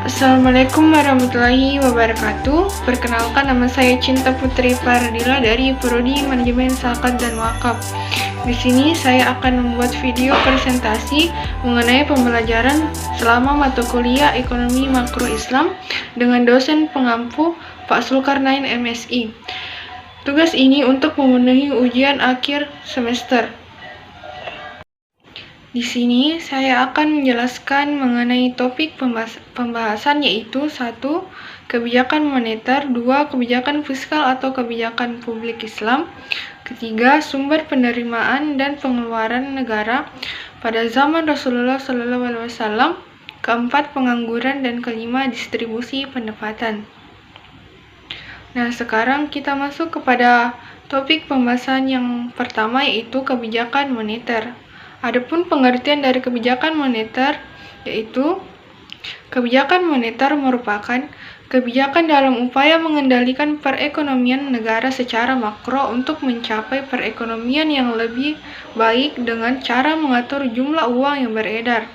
Assalamualaikum warahmatullahi wabarakatuh. Perkenalkan, nama saya Cinta Putri Fardila dari Prodi Manajemen Zakat dan Wakaf. Di sini saya akan membuat video presentasi mengenai pembelajaran selama mata kuliah Ekonomi Makro Islam dengan dosen pengampu Pak Zulkarnain MSI. Tugas ini untuk memenuhi ujian akhir semester. Di sini saya akan menjelaskan mengenai topik pembahasan, yaitu 1. Kebijakan moneter, 2. Kebijakan fiskal atau kebijakan publik Islam, ketiga, sumber penerimaan dan pengeluaran negara pada zaman Rasulullah SAW, keempat, pengangguran, dan kelima, distribusi pendapatan. Nah, sekarang kita masuk kepada topik pembahasan yang pertama, yaitu kebijakan moneter. Adapun pengertian dari kebijakan moneter, yaitu kebijakan moneter merupakan kebijakan dalam upaya mengendalikan perekonomian negara secara makro untuk mencapai perekonomian yang lebih baik dengan cara mengatur jumlah uang yang beredar.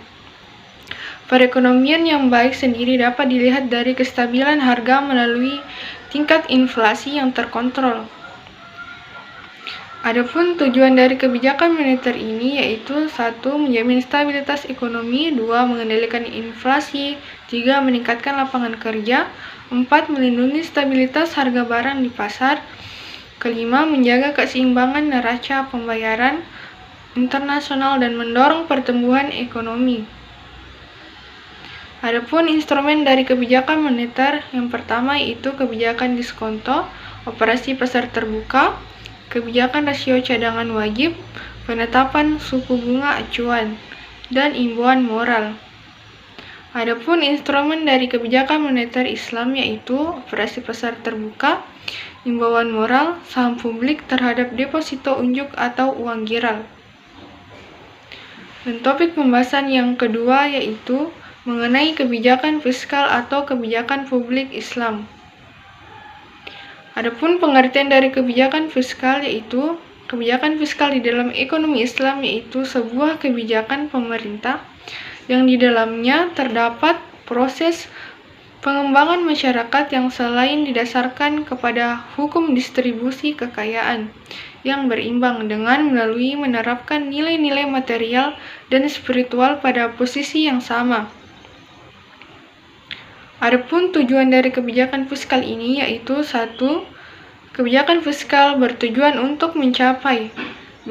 Perekonomian yang baik sendiri dapat dilihat dari kestabilan harga melalui tingkat inflasi yang terkontrol. Adapun tujuan dari kebijakan moneter ini yaitu 1. Menjamin stabilitas ekonomi, 2. Mengendalikan inflasi, 3. Meningkatkan lapangan kerja, 4. Melindungi stabilitas harga barang di pasar, kelima, menjaga keseimbangan neraca pembayaran internasional dan mendorong pertumbuhan ekonomi. Adapun instrumen dari kebijakan moneter yang pertama yaitu kebijakan diskonto, operasi pasar terbuka, kebijakan rasio cadangan wajib, penetapan suku bunga acuan, dan imbauan moral. Adapun instrumen dari kebijakan moneter Islam yaitu operasi pasar terbuka, imbauan moral, saham publik terhadap deposito unjuk atau uang giral. Dan topik pembahasan yang kedua yaitu mengenai kebijakan fiskal atau kebijakan publik Islam. Adapun pengertian dari kebijakan fiskal yaitu kebijakan fiskal di dalam ekonomi Islam yaitu sebuah kebijakan pemerintah yang di dalamnya terdapat proses pengembangan masyarakat yang selain didasarkan kepada hukum distribusi kekayaan yang berimbang dengan melalui menerapkan nilai-nilai material dan spiritual pada posisi yang sama. Adapun tujuan dari kebijakan fiskal ini yaitu 1. Kebijakan fiskal bertujuan untuk mencapai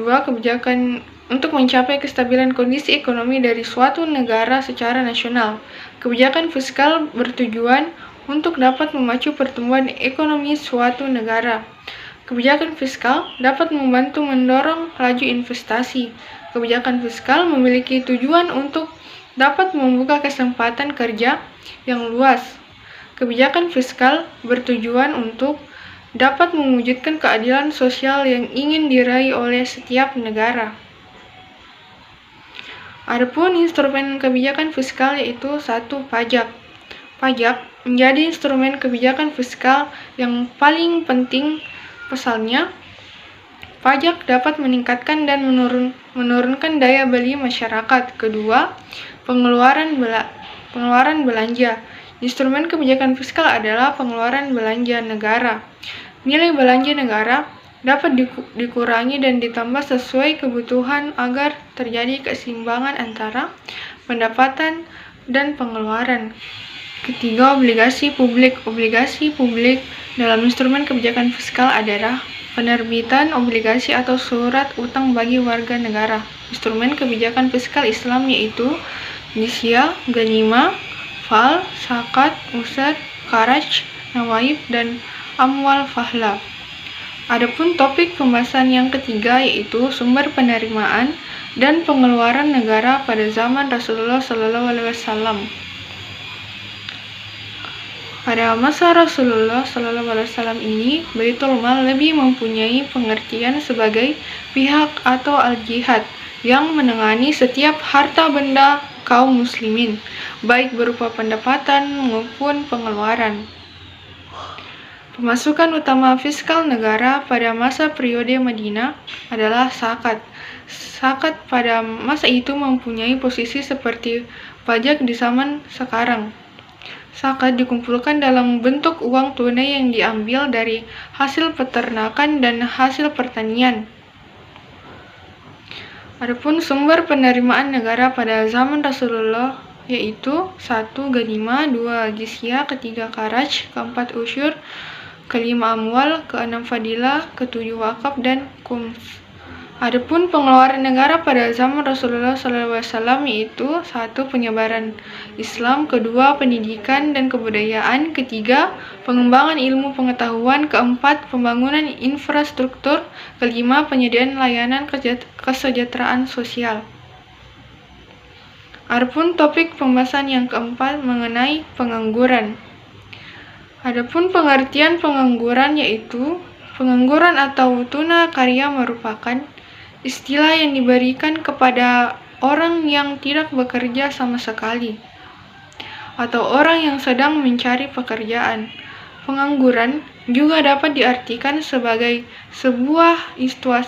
2. Kebijakan untuk mencapai kestabilan kondisi ekonomi dari suatu negara secara nasional. Kebijakan fiskal bertujuan untuk dapat memacu pertumbuhan ekonomi suatu negara. Kebijakan fiskal dapat membantu mendorong laju investasi. Kebijakan fiskal memiliki tujuan untuk dapat membuka kesempatan kerja yang luas. Kebijakan fiskal bertujuan untuk dapat mewujudkan keadilan sosial yang ingin diraih oleh setiap negara. Adapun instrumen kebijakan fiskal yaitu 1. Pajak. Pajak menjadi instrumen kebijakan fiskal yang paling penting. Pasalnya, pajak dapat meningkatkan dan menurunkan daya beli masyarakat. Kedua, pengeluaran belanja. Instrumen kebijakan fiskal adalah pengeluaran belanja negara. Nilai belanja negara dapat dikurangi dan ditambah sesuai kebutuhan agar terjadi keseimbangan antara pendapatan dan pengeluaran. Ketiga, obligasi publik. Obligasi publik dalam instrumen kebijakan fiskal adalah penerbitan obligasi atau surat utang bagi warga negara. Instrumen kebijakan fiskal Islam yaitu jizya, ghanimah, fal, zakat, usr, kharaj, nawaib, dan amwal fahla. Adapun topik pembahasan yang ketiga yaitu sumber penerimaan dan pengeluaran negara pada zaman Rasulullah SAW. Pada masa Rasulullah SAW ini, Baitul Mal lebih mempunyai pengertian sebagai pihak atau al-jihad yang menangani setiap harta benda kaum muslimin, baik berupa pendapatan maupun pengeluaran. Pemasukan utama fiskal negara pada masa periode Madinah adalah zakat. Zakat pada masa itu mempunyai posisi seperti pajak di zaman sekarang. zakat dikumpulkan dalam bentuk uang tunai yang diambil dari hasil peternakan dan hasil pertanian. Adapun sumber penerimaan negara pada zaman Rasulullah yaitu 1. Ganimah, 2. Jizyah, 3. Kharaj, 4. Usyur, 5. Amwal, 6. Fadilah, 7. Wakaf dan khums. Adapun pengeluaran negara pada zaman Rasulullah SAW yaitu 1. Penyebaran Islam, 2. Pendidikan dan kebudayaan, 3. Pengembangan ilmu pengetahuan, 4. Pembangunan infrastruktur, 5. Penyediaan layanan kesejahteraan sosial. Adapun topik pembahasan yang keempat mengenai pengangguran. Adapun pengertian pengangguran yaitu pengangguran atau tuna karya merupakan istilah yang diberikan kepada orang yang tidak bekerja sama sekali atau orang yang sedang mencari pekerjaan. Pengangguran juga dapat diartikan sebagai sebuah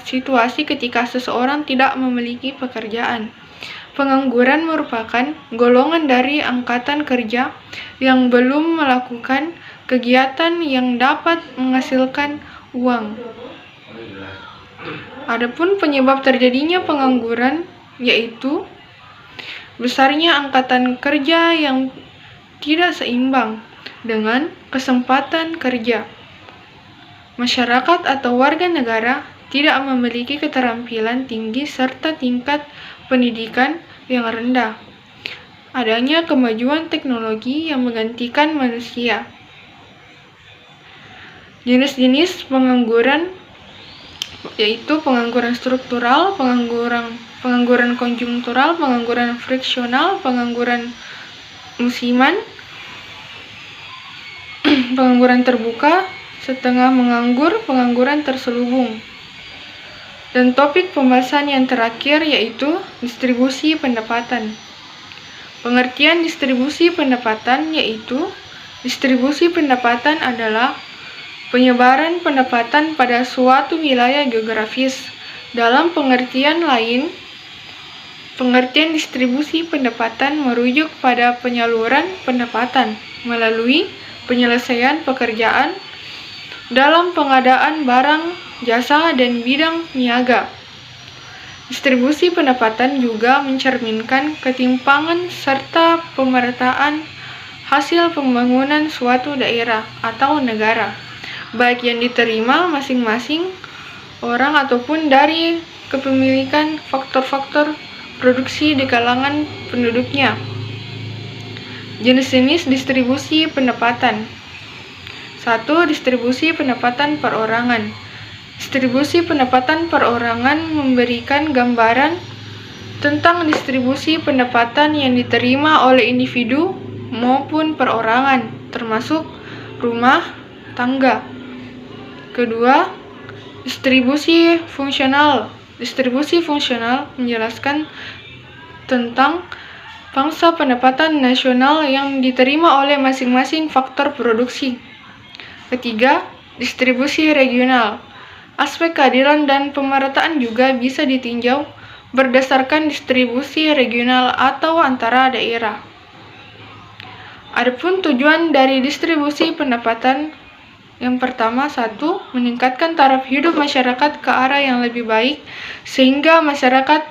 situasi ketika seseorang tidak memiliki pekerjaan. Pengangguran merupakan golongan dari angkatan kerja yang belum melakukan kegiatan yang dapat menghasilkan uang. Adapun penyebab terjadinya pengangguran yaitu besarnya angkatan kerja yang tidak seimbang dengan kesempatan kerja. Masyarakat atau warga negara tidak memiliki keterampilan tinggi serta tingkat pendidikan yang rendah. Adanya kemajuan teknologi yang menggantikan manusia. Jenis-jenis pengangguran yaitu pengangguran struktural, pengangguran konjungtural, pengangguran friksional, pengangguran musiman, pengangguran terbuka, setengah menganggur, pengangguran terselubung. Dan topik pembahasan yang terakhir yaitu distribusi pendapatan. Pengertian distribusi pendapatan yaitu distribusi pendapatan adalah penyebaran pendapatan pada suatu wilayah geografis. Dalam pengertian lain, pengertian distribusi pendapatan merujuk pada penyaluran pendapatan melalui penyelesaian pekerjaan dalam pengadaan barang, jasa, dan bidang niaga. Distribusi pendapatan juga mencerminkan ketimpangan serta pemerataan hasil pembangunan suatu daerah atau negara, baik yang diterima masing-masing orang ataupun dari kepemilikan faktor-faktor produksi di kalangan penduduknya. Jenis-jenis distribusi pendapatan. 1. Distribusi pendapatan perorangan. Distribusi pendapatan perorangan memberikan gambaran tentang distribusi pendapatan yang diterima oleh individu maupun perorangan, termasuk rumah tangga. Kedua, distribusi fungsional. Distribusi fungsional menjelaskan tentang pangsa pendapatan nasional yang diterima oleh masing-masing faktor produksi. Ketiga, distribusi regional. Aspek keadilan dan pemerataan juga bisa ditinjau berdasarkan distribusi regional atau antara daerah. Adapun tujuan dari distribusi pendapatan yang pertama, 1. Meningkatkan taraf hidup masyarakat ke arah yang lebih baik sehingga masyarakat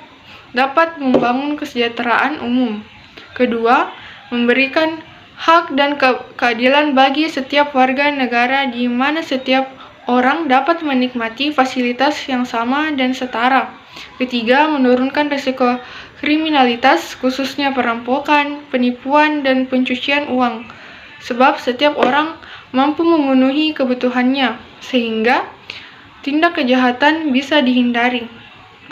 dapat membangun kesejahteraan umum. Kedua, memberikan hak dan keadilan bagi setiap warga negara di mana setiap orang dapat menikmati fasilitas yang sama dan setara. Ketiga, menurunkan risiko kriminalitas khususnya perampokan, penipuan, dan pencucian uang. Sebab setiap orang mampu memenuhi kebutuhannya sehingga tindak kejahatan bisa dihindari.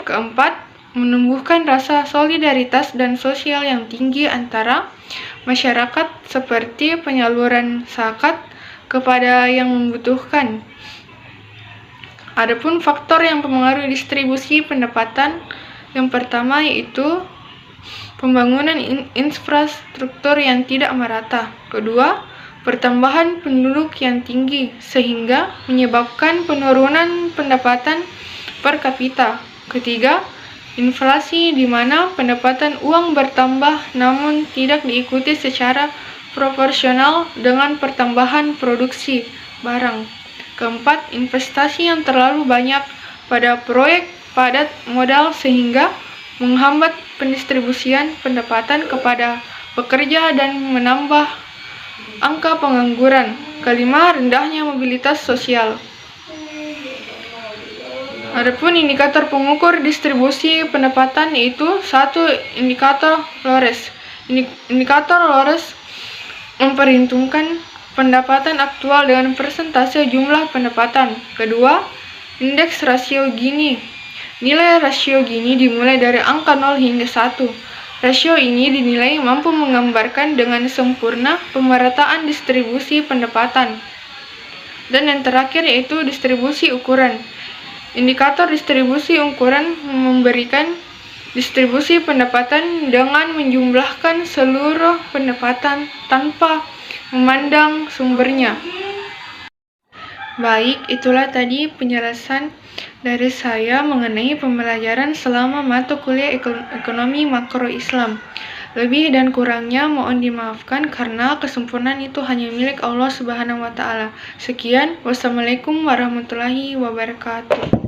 Keempat, menumbuhkan rasa solidaritas dan sosial yang tinggi antara masyarakat seperti penyaluran zakat kepada yang membutuhkan. Adapun faktor yang mempengaruhi distribusi pendapatan yang pertama yaitu pembangunan infrastruktur yang tidak merata. Kedua, pertambahan penduduk yang tinggi sehingga menyebabkan penurunan pendapatan per kapita. Ketiga, inflasi di mana pendapatan uang bertambah namun tidak diikuti secara proporsional dengan pertambahan produksi barang. Keempat, investasi yang terlalu banyak pada proyek padat modal sehingga menghambat pendistribusian pendapatan kepada pekerja dan menambah angka pengangguran. Kelima, rendahnya mobilitas sosial. Adapun indikator pengukur distribusi pendapatan yaitu 1. Indikator Lores. Indikator Lores memperhitungkan pendapatan aktual dengan persentase jumlah pendapatan. Kedua, indeks rasio Gini. Nilai rasio Gini dimulai dari angka 0 hingga 1. Rasio ini dinilai mampu menggambarkan dengan sempurna pemerataan distribusi pendapatan. Dan yang terakhir yaitu distribusi ukuran. Indikator distribusi ukuran memberikan distribusi pendapatan dengan menjumlahkan seluruh pendapatan tanpa memandang sumbernya. Baik, itulah tadi penjelasan dari saya mengenai pembelajaran selama mata kuliah ekonomi makro Islam. Lebih dan kurangnya mohon dimaafkan karena kesempurnaan itu hanya milik Allah Subhanahu wa taala. Sekian, wassalamualaikum warahmatullahi wabarakatuh.